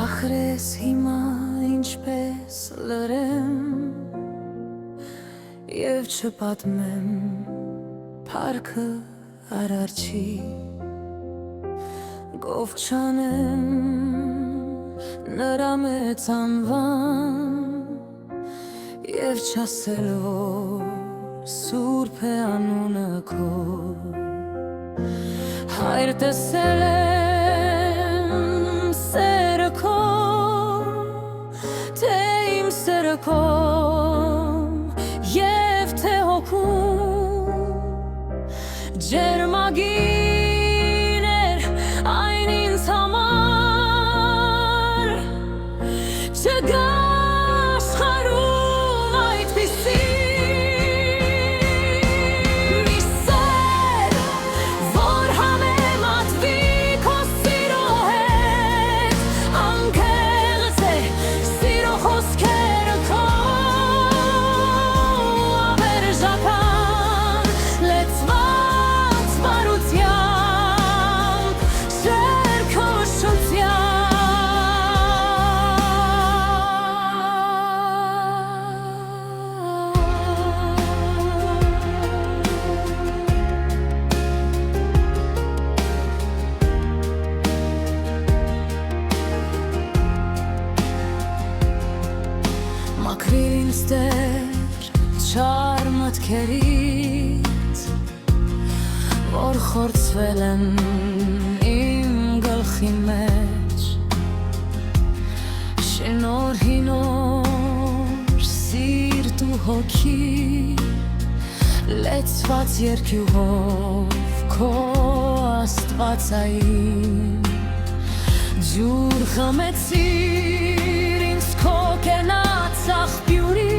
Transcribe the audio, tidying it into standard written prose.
Ախրես հիմա ինչպես լրեմ և չպատմեմ փառքը արարչի, գով չանեմ նրա մեծ անվան և չասել, որ սուրբ է անունը քո։ Հայր տեսել եմ սերը քո, թե իմ սերը քո և թե հոգու ջերմագին էր այն ինձ համար, չկա աշխարհում այդպիսի մի սեր, որ համեմատվի քո սիրո հետ, անկեղծ է սիրո խոսքերը քո, ավերժական լեցված բարությամբ, շերքուշությամբ։ Մաքրիր ինձ Տեր չար մտքերից, որ խորցվել են իմ գլխի մեջ, շնորհի նոր սիրտ ու հոգի, լեցված երկյուղով քո աստվածային, ջուր խմեցիր ինձ քո կենաց աղբյուրից,